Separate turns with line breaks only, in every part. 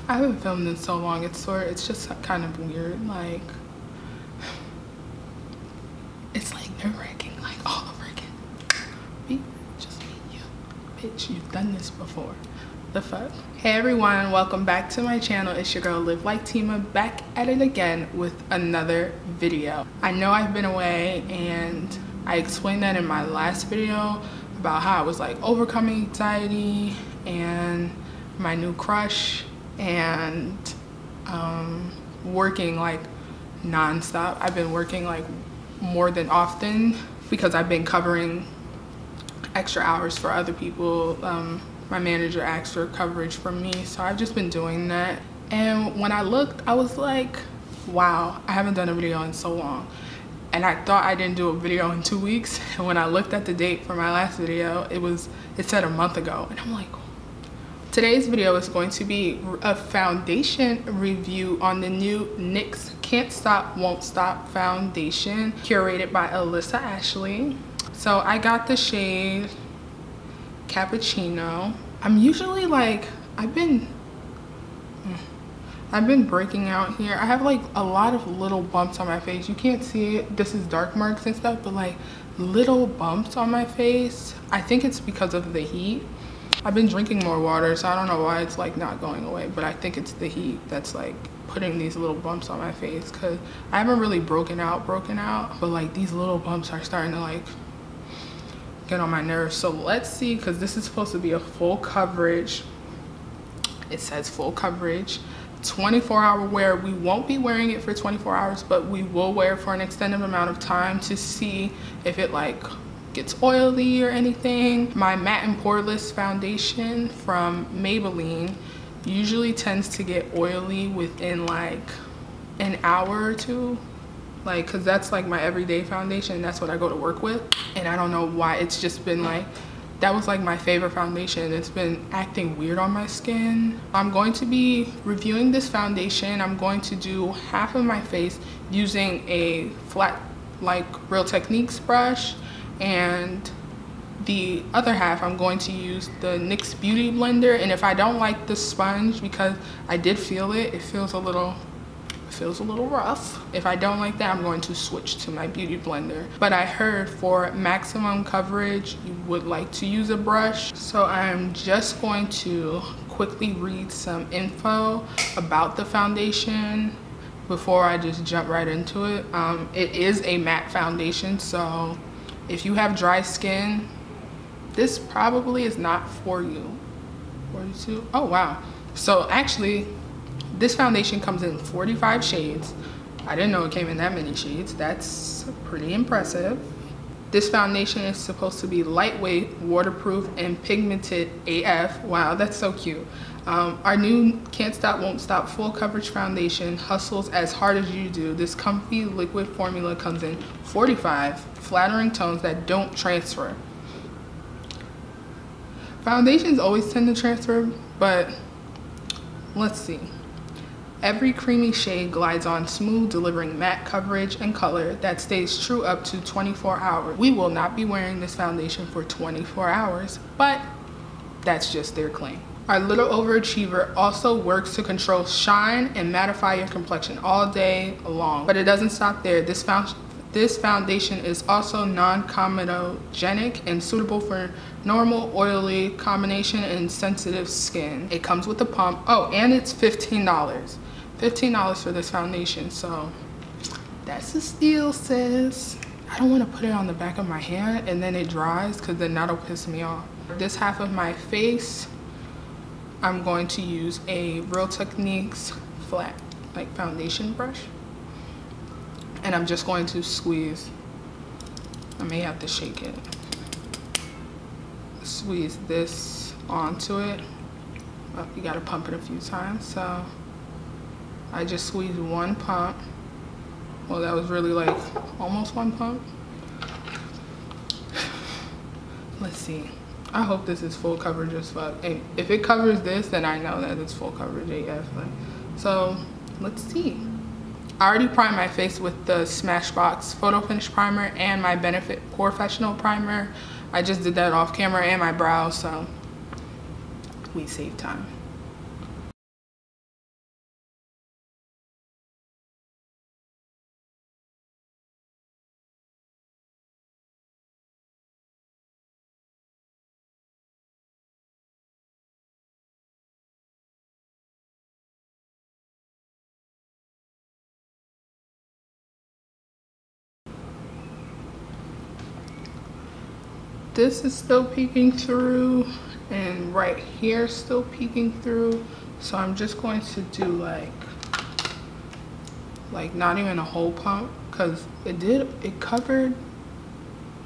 I haven't filmed in so long. It's just kind of weird. Like, it's like nerve-wracking, like all over again. Just me, you, bitch. You've done this before. The fuck? Hey everyone, welcome back to my channel. It's your girl Liveliketima, back at it again with another video. I know I've been away, and I explained that in my last video about how I was like overcoming anxiety and my new crush and working like non-stop. I've been working like more than often because I've been covering extra hours for other people. My manager asked for coverage from me, so I've just been doing that. And when I looked, I was like, wow, I haven't done a video in so long. And I thought I didn't do a video in 2 weeks, and when I looked at the date for my last video, it said a month ago, and I'm like, today's video is going to be a foundation review on the new NYX Can't Stop Won't Stop foundation, curated by Alyssa Ashley. So I got the shade Cappuccino. I'm usually like, I've been breaking out here. I have like a lot of little bumps on my face. You can't see it, this is dark marks and stuff, but like little bumps on my face. I think it's because of the heat. I've been drinking more water, so I don't know why it's like not going away, but I think it's the heat that's like putting these little bumps on my face, because I haven't really broken out, but like these little bumps are starting to like get on my nerves. So let's see, because this is supposed to be a full coverage. It says full coverage, 24-hour wear. We won't be wearing it for 24 hours, but we will wear it for an extended amount of time to see if it like gets oily or anything. My matte and poreless foundation from Maybelline usually tends to get oily within like an hour or two, like, because that's like my everyday foundation. That's what I go to work with, and I don't know why it's just been like, that was like my favorite foundation. It's been acting weird on my skin. I'm going to be reviewing this foundation. I'm going to do half of my face using a flat like Real Techniques brush, and the other half I'm going to use the NYX Beauty Blender. And if I don't like the sponge, because I did feel it, it feels a little rough. If I don't like that, I'm going to switch to my beauty blender. But I heard for maximum coverage, you would like to use a brush. So I'm just going to quickly read some info about the foundation before I just jump right into it. It is a matte foundation, so if you have dry skin, this probably is not for you. 42, oh wow. So actually, this foundation comes in 45 shades. I didn't know it came in that many shades. That's pretty impressive. This foundation is supposed to be lightweight, waterproof, and pigmented AF. Wow, that's so cute. Our new Can't Stop Won't Stop full coverage foundation hustles as hard as you do. This comfy liquid formula comes in 45 flattering tones that don't transfer. Foundations always tend to transfer, but let's see. Every creamy shade glides on smooth, delivering matte coverage and color that stays true up to 24 hours. We will not be wearing this foundation for 24 hours, but that's just their claim. Our little overachiever also works to control shine and mattify your complexion all day long. But it doesn't stop there. This foundation is also non-comedogenic and suitable for normal, oily, combination, and sensitive skin. It comes with a pump. Oh, and it's $15. $15 for this foundation, so that's a steal, sis. I don't want to put it on the back of my hand and then it dries, because then that'll piss me off. This half of my face, I'm going to use a Real Techniques flat like foundation brush, and I'm just going to squeeze. I may have to shake it. Squeeze this onto it. Well, you gotta pump it a few times, so I just squeezed one pump. Well, that was really like almost one pump. Let's see. I hope this is full coverage as fuck. And if it covers this, then I know that it's full coverage AF. So let's see. I already primed my face with the Smashbox Photo Finish Primer and my Benefit Professional Primer. I just did that off camera, and my brows, so we save time. this is still peeking through, and right here is still peeking through. So I'm just going to do like not even a whole pump, because it covered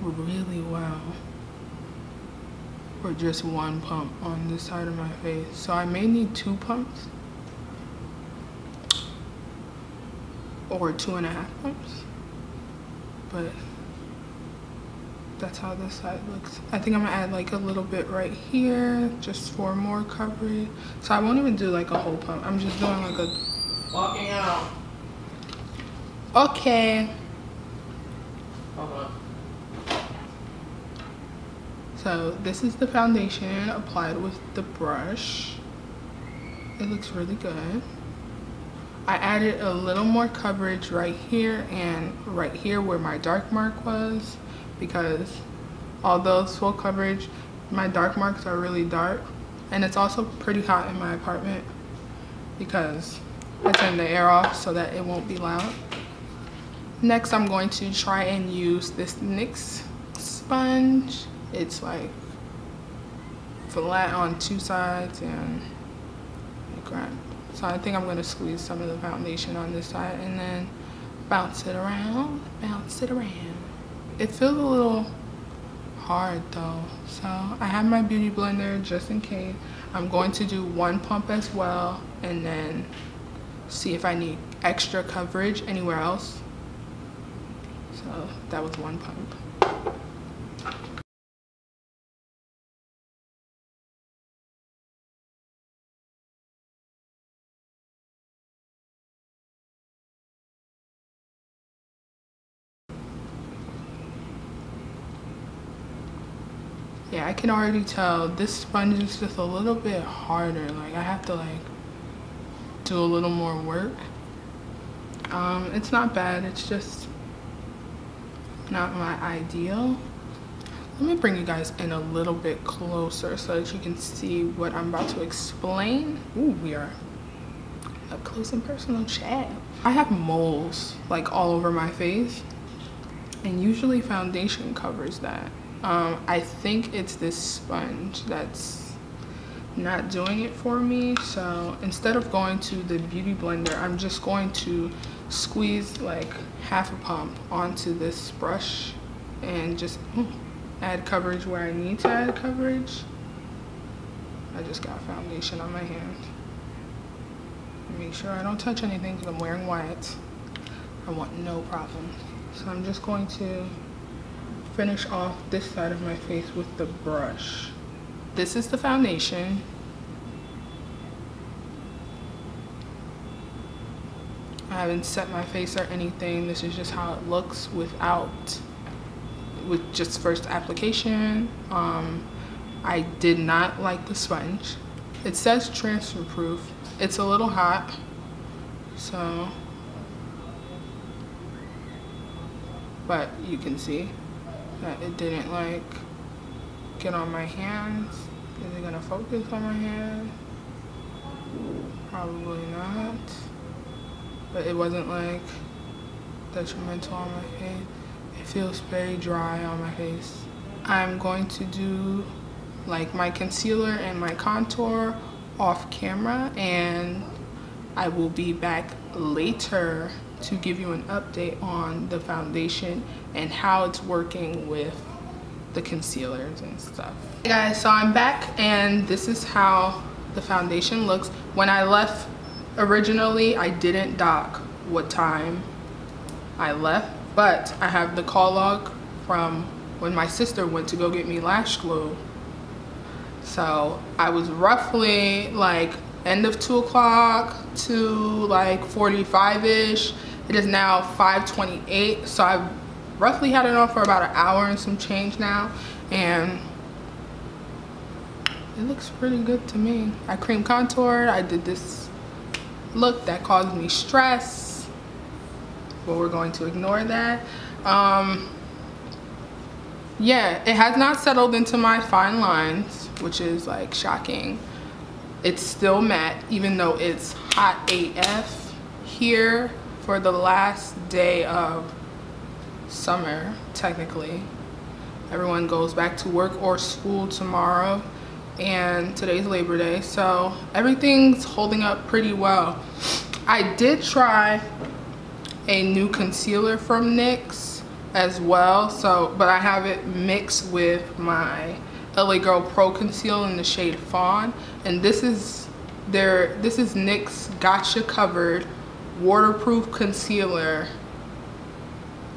really well for just one pump on this side of my face. So I may need 2 pumps or 2.5 pumps, but that's how this side looks. I think I'm gonna add like a little bit right here just for more coverage. So I won't even do like a whole pump. I'm just doing like a
Walking out.
okay.
Hold on.
So this is the foundation applied with the brush. It looks really good. I added a little more coverage right here and right here where my dark mark was, because although it's full coverage, my dark marks are really dark, and it's also pretty hot in my apartment because I turned the air off so that it won't be loud. Next, I'm going to try and use this NYX sponge. It's like flat on 2 sides and like that. So I think I'm going to squeeze some of the foundation on this side and then bounce it around, bounce it around. It feels a little hard though, so I have my beauty blender just in case. I'm going to do 1 pump as well and then see if I need extra coverage anywhere else. So that was 1 pump. Yeah, I can already tell this sponge is just a little bit harder. Like I have to like do a little more work. It's not bad, it's just not my ideal. Let me bring you guys in a little bit closer so that you can see what I'm about to explain. Ooh, we are up close and personal, chat. I have moles like all over my face, and usually foundation covers that. I think it's this sponge that's not doing it for me. So instead of going to the beauty blender, I'm just going to squeeze like half a pump onto this brush and just add coverage where I need to add coverage. I just got foundation on my hand. Make sure I don't touch anything because I'm wearing white. I want no problems. So I'm just going to finish off this side of my face with the brush. This is the foundation. I haven't set my face or anything. This is just how it looks with just first application. I did not like the sponge. It says transfer proof. It's a little hot, so, but you can see that it didn't like get on my hands. Is it gonna focus on my hand? Probably not. But it wasn't like detrimental on my face. It feels very dry on my face. I'm going to do like my concealer and my contour off camera, and I will be back later to give you an update on the foundation and how it's working with the concealers and stuff. Hey guys, so I'm back and this is how the foundation looks. When I left originally, I didn't dock what time I left, but I have the call log from when my sister went to go get me lash glue. So I was roughly like end of 2 o'clock to like 45-ish. It is now 5:28, so I've roughly had it on for about an hour and some change now, and it looks pretty good to me. I cream contoured. I did this look that caused me stress, but we're going to ignore that. Yeah, it has not settled into my fine lines, which is like shocking. It's still matte, even though it's hot AF here for the last day of summer, technically. everyone goes back to work or school tomorrow, and today's Labor Day, so everything's holding up pretty well. I did try a new concealer from NYX as well, so but I have it mixed with my LA Girl Pro Conceal in the shade Fawn, and this is NYX Gotcha Covered Waterproof Concealer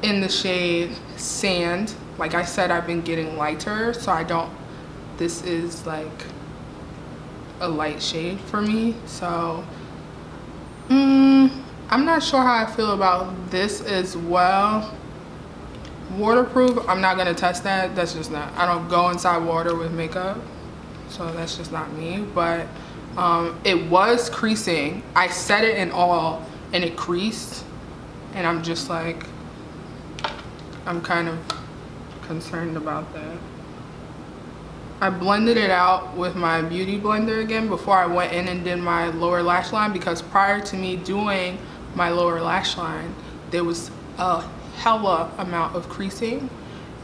in the shade Sand. Like I said, I've been getting lighter, so this is like a light shade for me, so I'm not sure how I feel about this as well. Waterproof, I'm not gonna test that. That's just not, I don't go inside water with makeup, so that's just not me. But it was creasing. I set it in all and it creased, and I'm just like, I'm kind of concerned about that. I blended it out with my beauty blender again before I went in and did my lower lash line, because prior to me doing my lower lash line, there was a hella amount of creasing,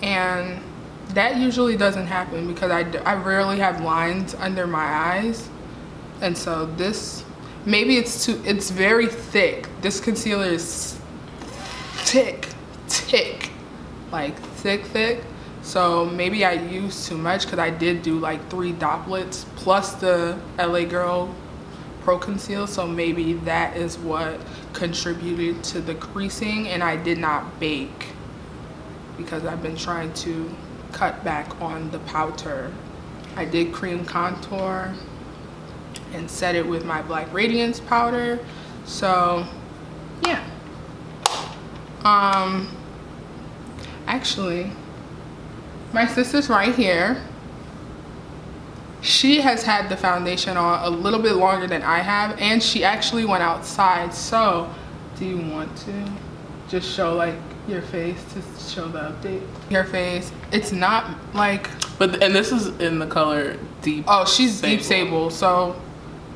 and that usually doesn't happen because I rarely have lines under my eyes. And so this, maybe it's very thick. This concealer is thick, like thick. So maybe I used too much, because I did do like 3 droplets plus the LA Girl Pro Conceal, so maybe that is what contributed to the creasing. And I did not bake because I've been trying to cut back on the powder. I did cream contour and set it with my Black Radiance powder. So yeah, actually my sister's right here. She has had the foundation on a little bit longer than I have, and she actually went outside. So do you want to just show like your face to show the update? Your face, it's not like,
and this is in the color Deep.
Oh, she's
Sable.
Deep Sable, so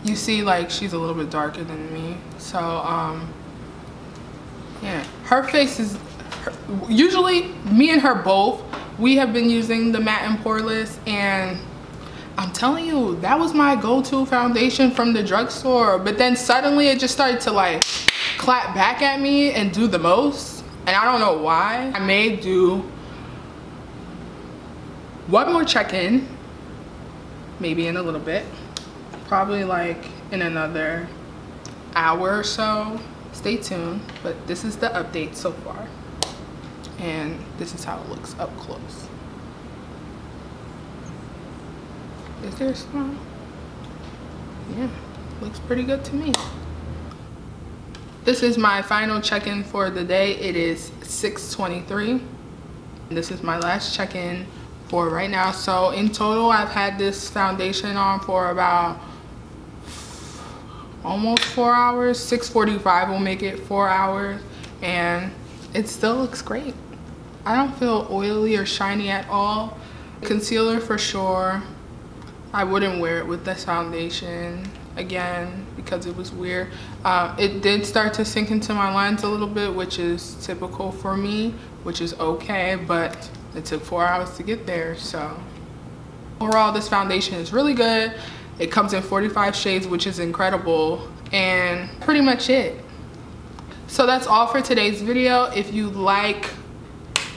you see like she's a little bit darker than me. So yeah, her face is, usually me and her both, we have been using the matte and poreless, and I'm telling you, that was my go-to foundation from the drugstore. But then suddenly it just started to like clap back at me and do the most, and I don't know why. I may do one more check-in, maybe in a little bit, probably like in another hour or so. Stay tuned, but this is the update so far, and this is how it looks up close. Is there a smile? Yeah, looks pretty good to me. This is my final check-in for the day. It is 6:23. This is my last check-in for right now. So in total, I've had this foundation on for about almost 4 hours. 6:45 will make it 4 hours, and it still looks great. I don't feel oily or shiny at all. Concealer for sure. I wouldn't wear it with this foundation again because it was weird. It did start to sink into my lines a little bit, which is typical for me, which is okay, but it took 4 hours to get there. So overall, this foundation is really good. It comes in 45 shades, which is incredible, and pretty much it. So that's all for today's video. If you like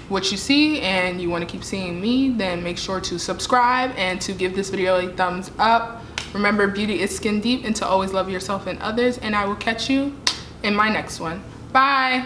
what you see and you want to keep seeing me, then make sure to subscribe and to give this video a thumbs up. Remember, beauty is skin deep, and to always love yourself and others, and I will catch you in my next one. Bye.